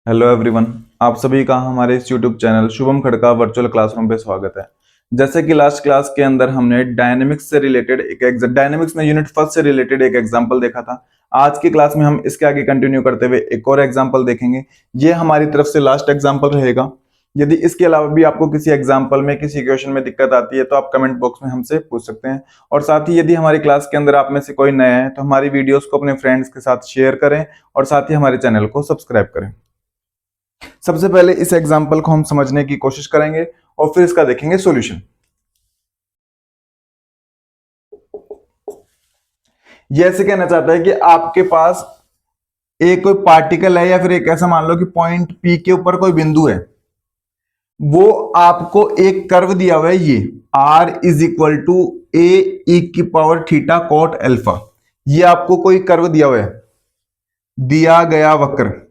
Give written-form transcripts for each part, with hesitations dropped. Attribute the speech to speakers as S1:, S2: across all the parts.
S1: Hello everyone. आप सभी का हमारे इस YouTube channel Shubham Khadka virtual classroom पे स्वागत है। जैसे कि लास्ट क्लास के अंदर हमने डायनेमिक्स से रिलेटेड डायनेमिक्स में यूनिट फर्स्ट से रिलेटेड एक एग्जांपल देखा था। आज की क्लास में हम इसके आगे कंटिन्यू करते हुए एक और एग्जांपल देखेंगे। ये हमारी तरफ से लास्ट एग्जांपल रहेगा। यदि इसके अलावा भी आपको किसी एग्जाम्पल में किसी क्वेश्चन में दिक्कत आती है तो आप कमेंट बॉक्स में हमसे पूछ सकते हैं। और साथ ही यदि हमारी क्लास के अंदर आप में से कोई नया है तो हमारी वीडियोस को अपने फ्रेंड्स के साथ शेयर करें और साथ ही हमारे चैनल को सब्सक्राइब करें। सबसे पहले इस एग्जाम्पल को हम समझने की कोशिश करेंगे और फिर इसका देखेंगे सॉल्यूशन। ये ऐसे कहना चाहता है कि आपके पास एक कोई पार्टिकल है या फिर एक ऐसा मान लो कि पॉइंट पी के ऊपर कोई बिंदु है, वो आपको एक कर्व दिया हुआ है। ये r is equal to A E की पावर थीटा कॉट अल्फा। ये आपको कोई कर्व दिया हुआ है, दिया गया वक्र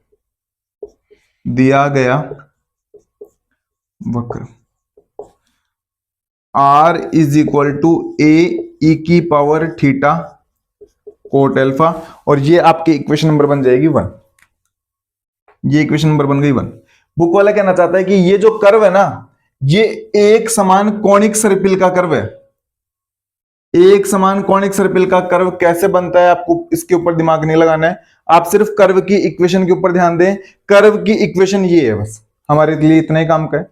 S1: r is equal to A E की पावर थीटा कोट अल्फा। और ये आपकी इक्वेशन नंबर बन जाएगी 1। ये इक्वेशन नंबर बन गई 1। बुक वाला कहना चाहता है कि ये जो कर्व है ना, ये एक समान कोणिक सर्पिल का कर्व है। एक समान कोणिक सर्पिल का कर्व कैसे बनता है आपको इसके ऊपर दिमाग नहीं लगाना है। आप सिर्फ कर्व की इक्वेशन के ऊपर ध्यान दें। कर्व की इक्वेशन ये है, बस हमारे लिए इतना ही काम का है।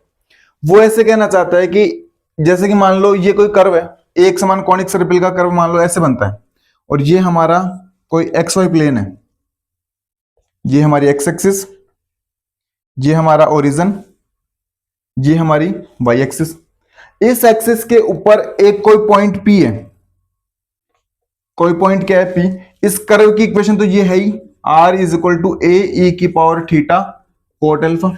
S1: वो ऐसे कहना चाहता है कि जैसे कि मान लो ये कोई कर्व है, एक समान कोणिक सर्पिल का कर्व मान लो ऐसे बनता है, और ये हमारा कोई एक्स वाई प्लेन है। ये हमारी एक्स एक्सिस, ये हमारा ओरिजिन, ये हमारी वाई एक्सिस। इस एक्सिस के ऊपर एक कोई पॉइंट पी है। कोई पॉइंट क्या है? पी। इस कर्व की इक्वेशन तो ये है ही, r is equal to A E की पावर थीटा कोट अल्फा।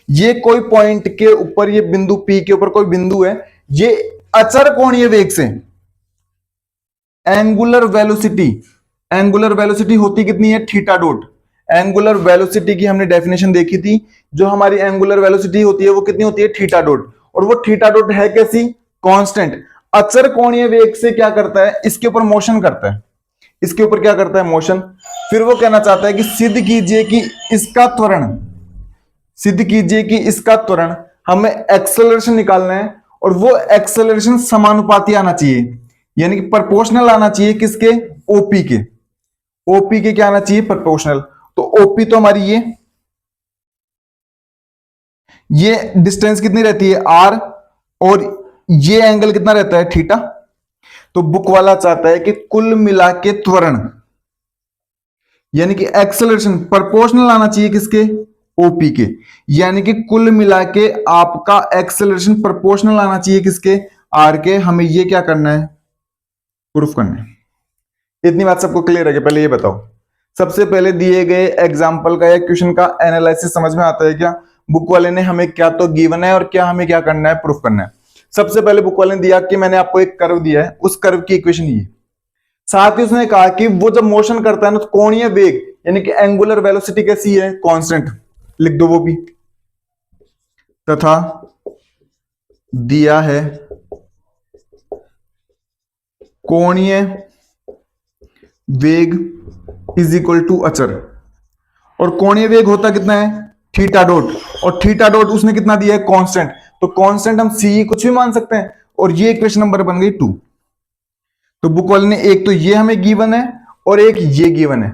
S1: ये कोई पॉइंट के ऊपर, ये बिंदु P के ऊपर कोई बिंदु है, ये अचर कोणीय वेग से एंगुलर वेलोसिटी होती कितनी है? Theta dot. एंगुलर वेलोसिटी की हमने डेफिनेशन देखी थी। जो हमारी एंगुलर वेलोसिटी होती है वो कितनी होती है? Theta dot. और वो थीटा डॉट है कैसी? कांस्टेंट। अचर कोणीय वेग से क्या करता है? इसके ऊपर मोशन करता है। इसके ऊपर क्या करता है? मोशन। फिर वो कहना चाहता है कि सिद्ध कीजिए कि इसका त्वरण हमें एक्सेलरेशन निकालना है, और वो एक्सेलरेशन समानुपाती आना चाहिए, यानी कि प्रोपोर्शनल आना चाहिए किसके? ओपी के। ओपी के क्या आना चाहिए? प्रोपोर्शनल। तो ओपी तो हमारी ये डिस्टेंस कितनी रहती है? आर। और ये एंगल कितना रहता है? थीटा। तो बुक वाला चाहता है कि कुल मिला के त्वरण, यानी कि एक्सेलरेशन प्रोपोर्शनल आना चाहिए किसके? ओपी के। यानी कि कुल मिला के आपका एक्सेलरेशन प्रोपोर्शनल आना चाहिए किसके? आर के। हमें ये क्या करना है? प्रूफ करना है। इतनी बात सबको क्लियर है? पहले ये बताओ, सबसे पहले दिए गए एग्जांपल का या क्वेश्चन का एनालिसिस समझ में आता है क्या? बुक वाले ने हमें क्या तो गिवन है और क्या हमें क्या करना है? प्रूफ करना है। सबसे पहले बुक वाले ने दिया कि मैंने आपको एक कर्व दिया है, उस कर्व की इक्वेशन ये। साथ ही उसने कहा कि वो जब मोशन करता है ना तो कोणीय वेग यानी कि एंगुलर वेलोसिटी कैसी है? कांस्टेंट। लिख दो वो भी। तथा दिया है कोणीय वेग इज इक्वल टू अचर। और कोणीय वेग होता कितना है? Theta dot. और थीटा डॉट उसने कितना दिया है? कांस्टेंट। तो कांस्टेंट हम सी कुछ भी मान सकते हैं। और ये इक्वेशन नंबर बन गई 2। तो बुक वाले ने एक तो ये हमें गिवन है और एक ये गिवन है।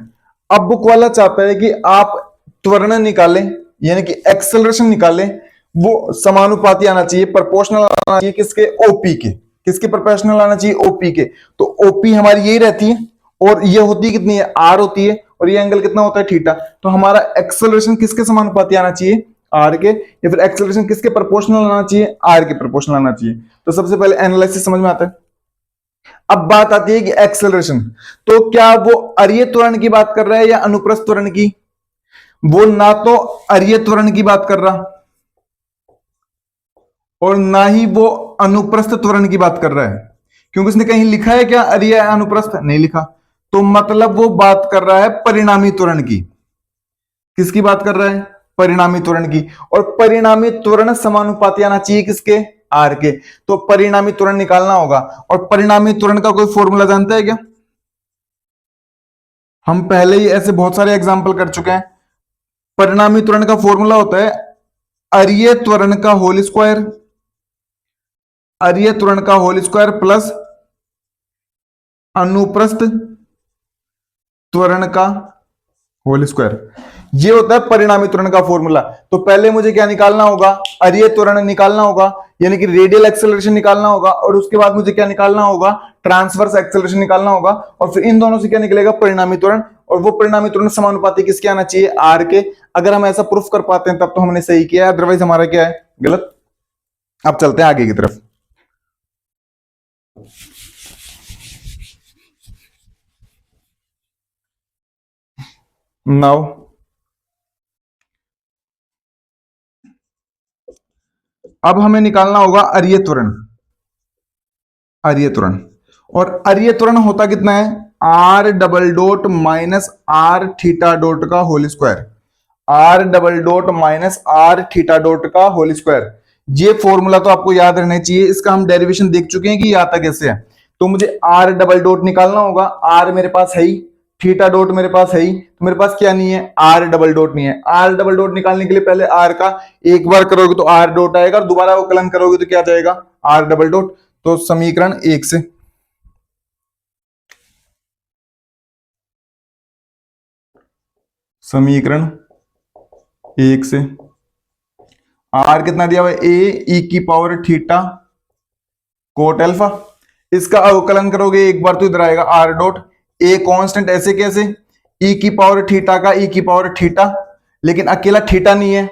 S1: अब बुक वाला चाहता है कि आप त्वरण निकालें, यानी कि एक्सेलरेशन निकालें। वो समानुपाती आना चाहिए, प्रोपोर्शनल आना चाहिए किसके? ओपी के। किसके प्रोपोर्शनल आना चाहिए? ओपी के। तो ओपी हमारी यही रहती है, और ये होती कितनी है? आर होती है। और ये एंगल कितना होता है? थीटा। तो हमारा एक्सेलरेशन किसके समानुपाती आना चाहिए? आर के। या फिर एक्सेलरेशन किसके प्रोपोर्शनल आना चाहिए? आर के प्रोपोर्शनल आना चाहिए। तो सबसे पहले एनालिसिस समझ में आता है। अब बात आती है कि एक्सेलरेशन, तो क्या वो अरीय त्वरण की बात कर रहा है या अनुप्रस्थ त्वरण की? वो ना तो अरीय त्वरण की बात कर रहा और ना ही वो अनुप्रस्थ त्वरण की बात कर रहा है, क्योंकि उसने कहीं लिखा है क्या अरीय अनुप्रस्थ? नहीं लिखा। तो मतलब वो बात कर रहा है परिणामी त्वरण की। किसकी बात कर रहा है? परिणामी त्वरण की। और परिणामी त्वरण समानुपाती आना चाहिए किसके? आर के। तो परिणामी त्वरण निकालना होगा। और परिणामी त्वरण का कोई फॉर्मूला जानता है क्या? हम पहले ही ऐसे बहुत सारे एग्जाम्पल कर चुके हैं। परिणामी त्वरण का फॉर्मूला होता है अरीय त्वरण का होल स्क्वायर, अरीय त्वरण का होल स्क्वायर प्लस अनुप्रस्थ त्वरण का होल स्क्वायर। ये होता है परिणामी त्वरण का फॉर्मूला। तो पहले मुझे क्या निकालना होगा, अरीय त्वरण निकालना होगा, यानी कि रेडियल एक्सेलरेशन निकालना होगा, और उसके बाद मुझे क्या निकालना होगा, ट्रांसवर्स एक्सेलरेशन निकालना होगा, और फिर इन दोनों से क्या निकलेगा, परिणामी त्वरण। और वो परिणामी त्वरण समानुपाती किसके आना चाहिए, आर के। अगर हम ऐसा प्रूफ कर पाते हैं तब तो हमने सही किया, अदरवाइज हमारा क्या है, गलत। अब चलते हैं आगे की तरफ। नाउ अब हमें निकालना होगा अरीय त्वरण, अरीय त्वरण। और अरीय त्वरण होता कितना है, R double dot minus R theta dot का whole square, R double dot minus R theta dot का होल स्क्वायर। ये फॉर्मूला तो आपको याद रहना चाहिए, इसका हम डेरिवेशन देख चुके हैं कि ये आता कैसे है। तो मुझे आर डबल डॉट निकालना होगा, आर मेरे पास है ही, थीटा डॉट मेरे पास है ही, तो मेरे पास क्या नहीं है, आर डबल डॉट नहीं है। आर डबल डॉट निकालने के लिए पहले आर का एक बार करोगे तो आर डॉट आएगा, और दोबारा अवकलन करोगे तो क्या जाएगा, आर डबल डॉट। तो समीकरण 1 से, समीकरण 1 से आर कितना दिया हुआ है, ए ई की पावर थीटा कोट अल्फा। इसका अवकलन करोगे एक बार तो इधर आएगा आर डॉट, ए कांस्टेंट, ऐसे कैसे, ई की पावर थीटा का ई की पावर थीटा, लेकिन अकेला थीटा नहीं है,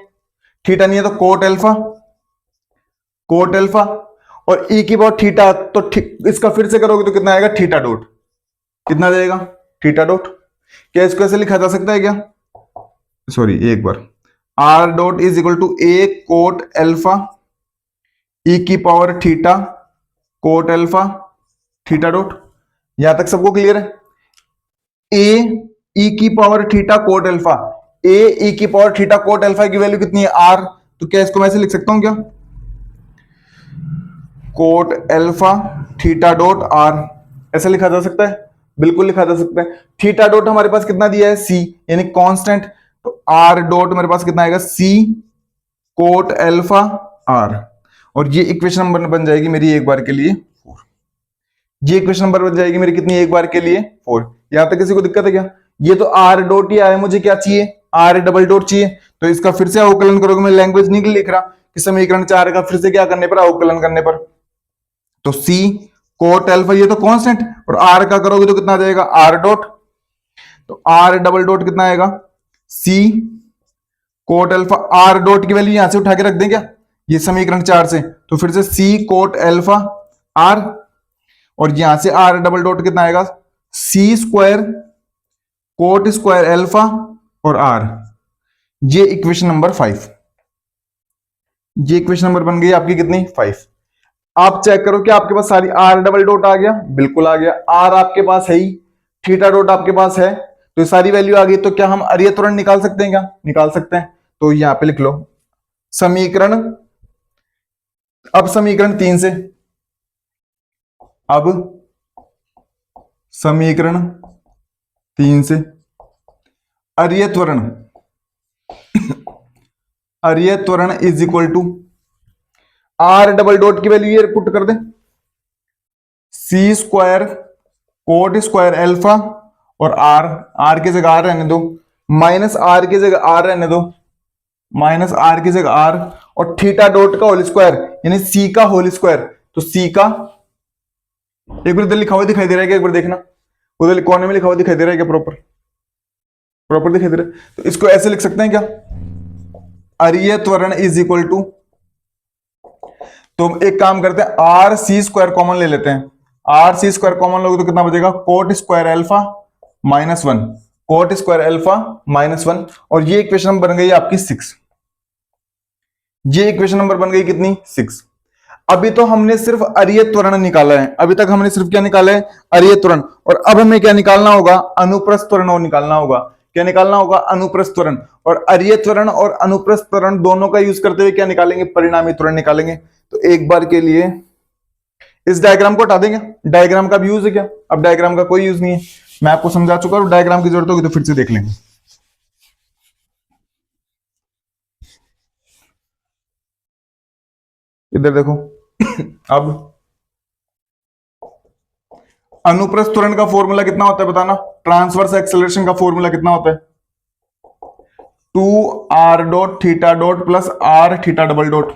S1: थीटा नहीं है तो कोट अल्फा, कोट अल्फा, और ई की पावर थीटा, तो इसका फिर से करोगे तो कितना आएगा, थीटा डॉट, कितना जाएगा, थीटा डॉट। क्या इसको ऐसे लिखा जा सकता है क्या, सॉरी एक बार, R dot is equal to A cot alpha E की power theta cot alpha theta dot. यहां तक सबको क्लियर है, ए ई की power theta cot alpha, A E की पावर थीटा कोट अल्फा की वैल्यू कितनी है, आर। तो क्या इसको मैं ऐसे लिख सकता हूं क्या, coat alpha theta dot are, ऐसे लिखा जा सकता है, बिल्कुल लिखा जा सकता है। थीटा डॉट हमारे पास कितना दिया है, सी, यानी कांस्टेंट, तो आर डॉट मेरे पास कितना आएगा, सी कोट अल्फा आर। और ये इक्वेशन नंबर बन जाएगी मेरी एक बार के लिए 4, ये इक्वेशन नंबर बन जाएगी मेरी कितनी, एक बार के लिए 4। यहां तक किसी को दिक्कत है क्या, ये तो आर डॉट ही आया, मुझे क्या चाहिए, आर डबल डॉट चाहिए। तो इसका फिर से अवकलन करोगे, मैं लैंग्वेज नहीं लिख रहा कि समीकरण 4 का फिर से क्या करने पर, अवकलन करने पर। तो सी कोट अल्फा, ये तो कांस्टेंट, और आर का करोगे तो कितना आ जाएगा, आर डॉट, तो आर डबल डॉट कितना आएगा, सी कोट अल्फा, आर डॉट की वैल्यू यहां से उठा के रख दें क्या, ये समीकरण 4 से, तो फिर से सी कोट अल्फा आर, और यहां से आर डबल डॉट कितना आएगा, सी स्क्वायर कोट स्क्वायर अल्फा और आर। ये इक्वेशन नंबर 5, ये इक्वेशन नंबर बन गई आपकी कितनी, 5। आप चेक करो कि आपके पास सारी आर डबल डॉट आ गया, बिल्कुल आ गया, आर आपके पास है ही, थीटा डॉट आपके पास है, तो ये सारी वैल्यू आ गई। तो क्या हम अरीय त्वरण निकाल सकते हैं क्या, निकाल सकते हैं। तो यहां पे लिख लो समीकरण, अब समीकरण 3 से, अब समीकरण 3 से अरीय त्वरण, अरीय त्वरण is equal to, R double dot की वैल्यू ये पुट कर दे, C square cot square alpha और आर, आर की जगह आर रहने दो, माइनस आर की जगह आर रहने दो, माइनस आर की जगह आर, और थीटा डॉट का होल स्क्वायर यानी सी का होल स्क्वायर। तो सी का, एक बार इधर लिखा हुआ दिखाई दे रहा है क्या, एक बार देखना, उधर कोने में लिखा हुआ दिखाई दे रहा है क्या, प्रॉपर प्रॉपर दिखाई दे रहा है। तो इसको ऐसे लिख सकते हैं क्या, अरीय त्वरण इज इक्वल टू, तो एक काम करते हैं, आर सी स्क्वायर कॉमन ले लेते हैं, आर सी स्क्वायर कॉमन लोगे तो कितना बचेगा, coat square alpha -1, cot square alpha -1, और ये इक्वेशन नंबर बन गई आपकी 6, ये इक्वेशन नंबर बन गई कितनी, 6। अभी तो हमने सिर्फ अरीय त्वरण निकाला है, अभी तक हमने सिर्फ क्या निकाला है, अरीय त्वरण, और अब हमें क्या निकालना होगा, अनुप्रस्थ त्वरण और निकालना होगा। क्या निकालना होगा, अनुप्रस्थ त्वरण, और अरीय त्वरण और अनुप्रस्थ त्वरण दोनों का यूज करते हुए क्या निकालेंगे, परिणामी त्वरण निकालेंगे। तो एक बार के लिए इस डायग्राम को हटा देंगे, डायग्राम का भी यूज है क्या, अब डायग्राम का कोई यूज नहीं है, मैं आपको समझा चुका हूं, डायग्राम की जरूरत होगी तो फिर से देख लेंगे। इधर देखो अब अनुप्रस्थ त्वरण का फॉर्मूला कितना होता है बताना। ट्रांसवर्स एक्सेलरेशन का फॉर्मूला कितना होता है? 2r dot theta dot plus R theta double dot.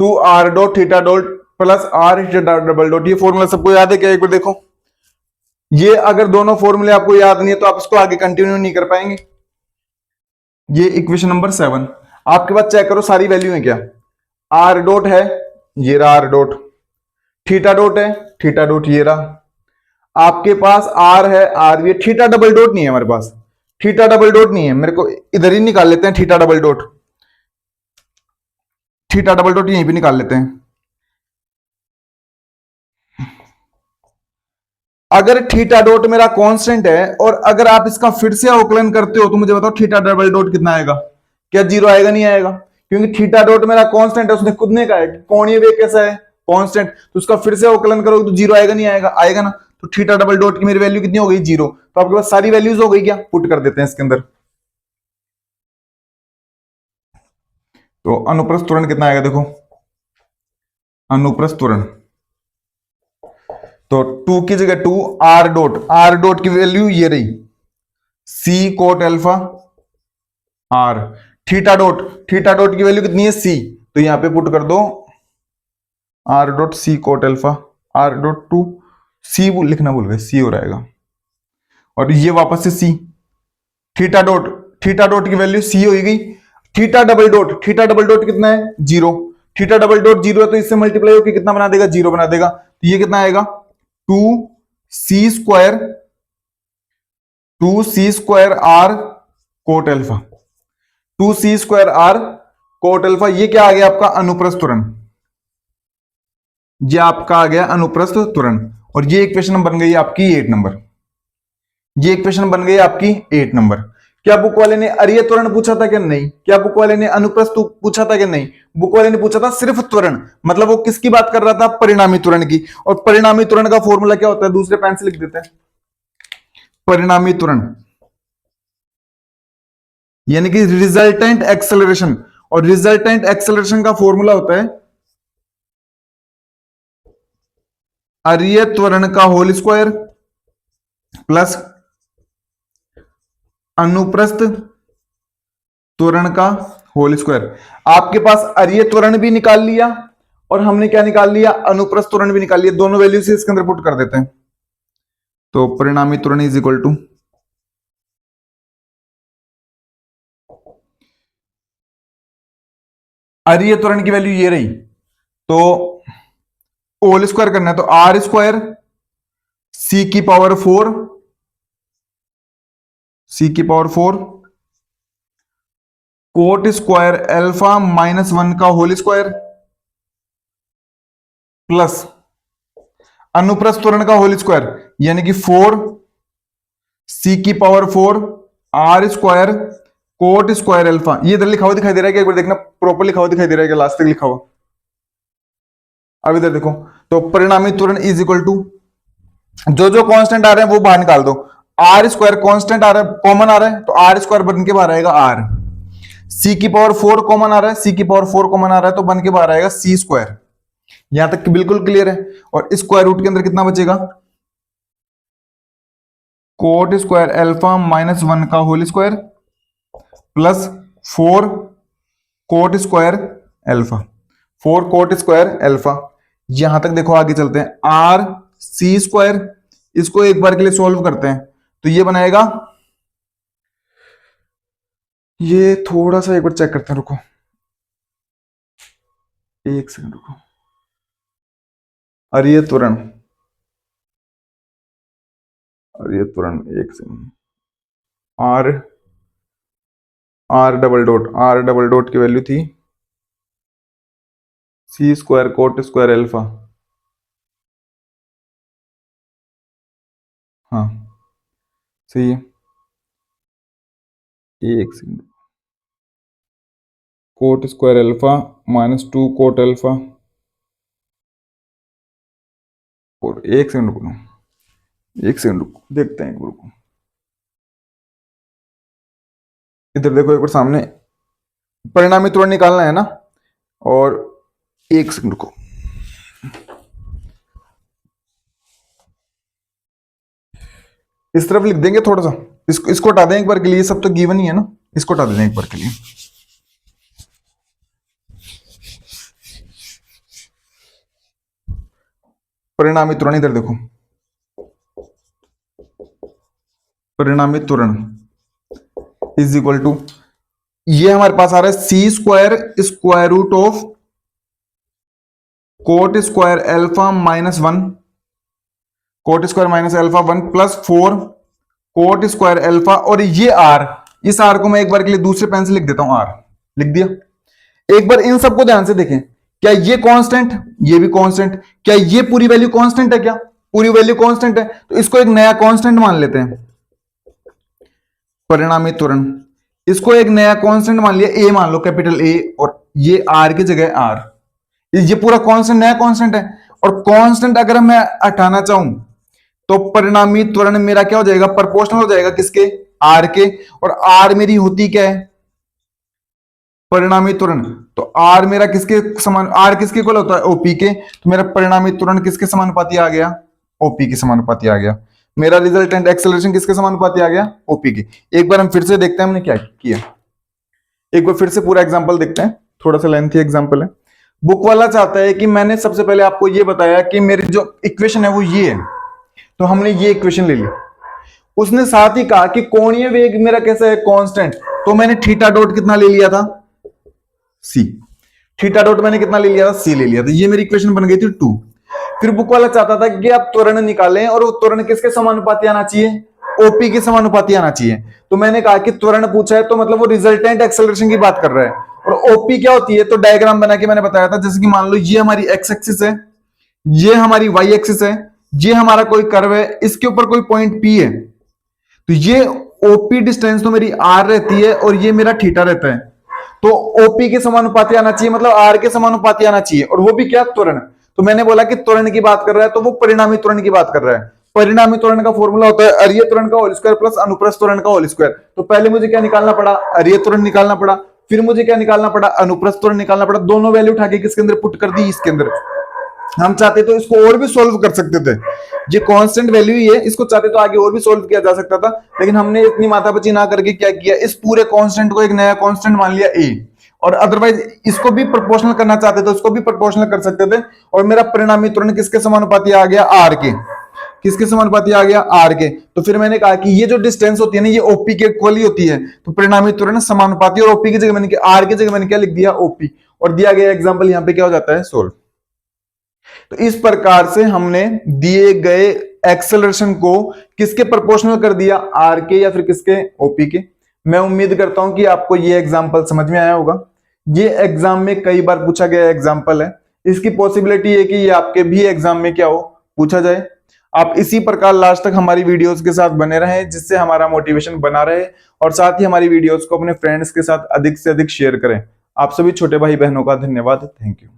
S1: 2r dot theta dot plus R theta double dot. ये फॉर्मूला सबको याद है क्या? एक बार देखो, ये अगर दोनों फॉर्मूले आपको याद नहीं है तो आप इसको आगे कंटिन्यू नहीं कर पाएंगे। ये इक्वेशन नंबर 7 आपके पास चेक करो सारी वैल्यू है क्या। आर डॉट है, ये रहा आर डॉट। थीटा डॉट है, थीटा डॉट ये रहा। आपके पास आर है, आर भी है। थीटा डबल डॉट नहीं है हमारे पास, थीटा डबल डॉट नहीं है। मेरे को इधर ही निकाल लेते हैं theta double dot. Theta double dot यहीं भी निकाल लेते हैं। अगर थीटा डॉट मेरा कांस्टेंट है और अगर आप इसका फिर से अवकलन करते हो तो मुझे बताओ थीटा डबल डॉट कितना आएगा? क्या जीरो आएगा? नहीं आएगा, क्योंकि थीटा डॉट मेरा कांस्टेंट है। उसने खुद ने कहा है कि कोणीय वेग कैसा है? कांस्टेंट। तो उसका फिर से अवकलन करोगे तो जीरो आएगा? नहीं आएगा, आएगा ना। तो थीटा डबल डॉट की मेरी वैल्यू कितनी हो गई? जीरो। तो आपके पास सारी वैल्यूज हो गई क्या? पुट कर देते हैं इसके अंदर। तो अनुप्रस्थ त्वरण कितना आएगा देखो। अनुप्रस्थ त्वरण तो 2 की जगह 2, आर डॉट, आर डॉट की वैल्यू ये रही C cot alpha R. Theta dot, theta dot की वैल्यू कितनी है? सी। तो यहां पे पुट कर दो R dot C cot alpha. R dot two C लिखना भूल गए, सी हो रहेगा। और ये वापस से सी। थीटा डॉट, थीटा डॉट की वैल्यू सी हो गई। Theta double dot, theta double dot कितना है? Zero. Theta double dot zero है तो इससे मल्टीप्लाई होकर कितना बना देगा? जीरो बना देगा। तो ये कितना आएगा? 2c square, 2c square R cot alpha. 2c square R cot alpha. ये क्या आ गया आपका? अनुप्रस्थ त्वरण। ये आपका आ गया अनुप्रस्थ त्वरण। और ये इक्वेशन बन गई आपकी 8 नंबर। ये इक्वेशन बन गई आपकी 8 नंबर। क्या बुक वाले ने अरीय त्वरण पूछा था कि नहीं? क्या बुक वाले ने अनुप्रस्थ पूछा था कि नहीं? बुक वाले ने पूछा था सिर्फ त्वरण। मतलब वो किसकी बात कर रहा था? परिणामी त्वरण की। और परिणामी त्वरण का फॉर्मूला क्या होता है? दूसरे पेन से लिख देते हैं। परिणामी त्वरण यानी कि रिजल्टेंट एक्सेलरेशन। और रिजल्टेंट एक्सेलरेशन का फॉर्मूला होता है अरीय त्वरण का होल स्क्वायर प्लस अनुप्रस्थ त्वरण का होल स्क्वायर। आपके पास अरीय त्वरण भी निकाल लिया और हमने क्या निकाल लिया? अनुप्रस्थ त्वरण भी निकाल लिया। दोनों वैल्यू से इसके अंदर पुट कर देते हैं। तो परिणामी त्वरण इज इक्वल टू अरीय त्वरण की वैल्यू ये रही। तो होल स्क्वायर करना है तो आर स्क्वायर सी की पावर 4, सी की power 4 cot square alpha minus 1 का होल स्क्वायर प्लस अनुप्रस्थ त्वरण का होल स्क्वायर यानी कि 4 सी की power 4 R square cot square alpha. ये इधर लिखा हुआ दिखाई दे रहा है क्या? एक बार देखना प्रॉपर लिखा हुआ दिखाई दे रहा है क्या? लास्ट तक लिखा हुआ। अब इधर देखो तो परिणामी त्वरण इज इक्वल टू जो जो कांस्टेंट आ रहे हैं वो बाहर निकाल दो। आर स्क्वायर कांस्टेंट आ रहा है, कॉमन आ रहा है तो आर स्क्वायर बन के बाहर आएगा आर। सी की पावर 4 कॉमन आ रहा है, सी की पावर 4 कॉमन आ रहा है तो बन के बाहर आएगा सी स्क्वायर। यहां तक बिल्कुल क्लियर है। और स्क्वायर रूट के अंदर कितना बचेगा? कोट स्क्वायर अल्फा माइनस 1 का whole square plus 4 cot square alpha. 4 cot square alpha. यहां तक देखो, आगे चलते हैं। आर सी स्क्वायर, इसको एक बार के लिए सॉल्व करते हैं तो ये बनाएगा, ये थोड़ा सा एक बार चेक करते हैं, रुको एक सेकंड रुको। अरीय त्वरण, अरीय त्वरण एक second. R, R double dot की वैल्यू थी C square cot square alpha. हाँ सही है। एक second. Cot square alpha minus 2 cot alpha. और एक सेकंड रुको, एक सेकंड रुको, देखते हैं एक बार, रुको। इधर देखो एक बार सामने, परिणामी त्वरण निकालना है ना। और एक सेकंड को, इस तरफ लिख देंगे थोड़ा सा, इसको हटा दें एक बार के लिए, सब तो गिवन ही है ना, इसको हटा दें एक बार के लिए। परिणामी त्वरण इधर देखो, परिणामी त्वरण इज इक्वल टू, ये हमारे पास आ रहा है C square square root of cot square alpha minus 1, cot square minus alpha 1 plus 4 cot square alpha, और ये आर, इस आर को मैं एक बार के लिए दूसरे पेन से लिख देता हूं, आर लिख दिया। एक बार इन सबको ध्यान से देखें, क्या ये कांस्टेंट, ये भी कांस्टेंट, क्या ये पूरी वैल्यू कांस्टेंट है, क्या पूरी वैल्यू कांस्टेंट है, तो इसको एक नया कांस्टेंट मान लेते हैं, परिणामी त्वरण, इसको एक नया कांस्टेंट मान लिया, ए मान लो, कैपिटल ए, और ये आर की जगह आर, ये पूरा कांस्टेंट नया कांस्टेंट है। और कांस्टेंट अगर मैं हटाना चाहूं तो परिणामी त्वरण मेरा क्या हो जाएगा, प्रोपोर्शनल हो जाएगा किसके, आर के, और आर मेरी होती क्या है, परिणामी त्वरण, तो आर मेरा किसके समान, आर किसके इक्वल होता है, ओपी के, तो मेरा परिणामी त्वरण किसके समानुपाती आ गया, ओपी के समानुपाती आ गया। मेरा रिजल्टेंट एक्सेलरेशन किसके समानुपाती आ गया, ओपी के। एक बार हम फिर से देखते हैं हमने क्या किया, एक बार फिर से पूरा एग्जांपल देखते हैं, थोड़ा सा लेंथी एग्जांपल है। बुक वाला चाहता है कि मैंने सबसे पहले आपको ये बताया कि मेरी जो इक्वेशन है वो ये है, तो हमने ये इक्वेशन ले ली। उसने साथ ही कहा कि कोणीय वेग मेरा कैसा है, कांस्टेंट, तो मैंने थीटा डॉट कितना ले लिया था, सी, थीटा डॉट मैंने कितना ले लिया था, सी ले लिया था। ये मेरी इक्वेशन बन गई थी 2। फिर बुक वाला चाहता था कि आप त्वरण निकालें और वो त्वरण किसके समानुपाती आना चाहिए, ओपी के समानुपाती आना चाहिए। तो मैंने कहा कि त्वरण पूछा है तो मतलब वो रिजल्टेंट एक्सेलरेशन की बात कर रहा है, और ओपी क्या होती है, तो डायग्राम बना के मैंने बताया था, जैसे कि मान लो ये हमारी एक्स एक्सिस है, ये हमारी वाई एक्सिस है, ये हमारा कोई कर्व है, इसके ऊपर कोई पॉइंट पी है, तो ये ओपी डिस्टेंस तो मेरी आर रहती है और ये मेरा थीटा रहता है, तो ओपी के समानुपाती आना चाहिए, मतलब आर के समानुपाती आना चाहिए, और वो भी क्या, त्वरण। तो मैंने बोला कि त्वरण की बात कर रहा है तो वो परिणामी त्वरण की बात कर रहा है। परिणामी त्वरण का फॉर्मूला होता है अरीय त्वरण का होल स्क्वायर प्लस अनुप्रस्थ त्वरण का होल स्क्वायर। तो पहले मुझे क्या निकालना पड़ा, अरीय त्वरण निकालना पड़ा, फिर मुझे क्या निकालना पड़ा, अनुप्रस्थ त्वरण निकालना पड़ा। दोनों वैल्यू उठा के किसके अंदर पुट कर दी, इसके अंदर। हम चाहते तो इसको और भी सोल्व कर सकते थे, ये कांस्टेंट वैल्यू ही है, इसको चाहते तो आगे और भी सोल्व किया जा सकता था, लेकिन हमने इतनी माथापच्ची ना करके क्या किया, इस पूरे कांस्टेंट को एक नया कांस्टेंट मान लिया ए, और अदरवाइज इसको भी प्रोपोर्शनल करना चाहते थे, उसको भी प्रोपोर्शनल कर सकते थे। और मेरा परिणामी त्वरण किसके समानुपाती आ गया, आर के, किसके समानुपाती आ गया, आर के। तो फिर मैंने कहा कि ये जो डिस्टेंस होती है ना, ये ओपी के इक्वल ही होती है, तो परिणामी त्वरण समानुपाती, और ओपी की जगह मैंने आर की जगह मैंने क्या लिख दिया, ओपी, और दिया गया एग्जांपल यहाँ पे क्या हो जाता है, सोल्व। तो इस प्रकार से हमने दिए गए एक्सेलरेशन को किसके प्रोपोर्शनल कर दिया, आर के या फिर किसके, ओपी के। मैं उम्मीद करता हूं कि आपको ये एग्जांपल समझ में आया होगा। ये एग्जाम में कई बार पूछा गया एग्जांपल है, इसकी पॉसिबिलिटी है कि ये आपके भी एग्जाम में क्या हो, पूछा जाए। आप इसी प्रकार लास्ट तक हमारी वीडियोस के साथ बने रहें, जिससे हमारा मोटिवेशन बना रहे, और साथ ही हमारी वीडियोस को अपने फ्रेंड्स के साथ अधिक से अधिक शेयर करें। आप सभी छोटे भाई बहनों का धन्यवाद, थैंक यू।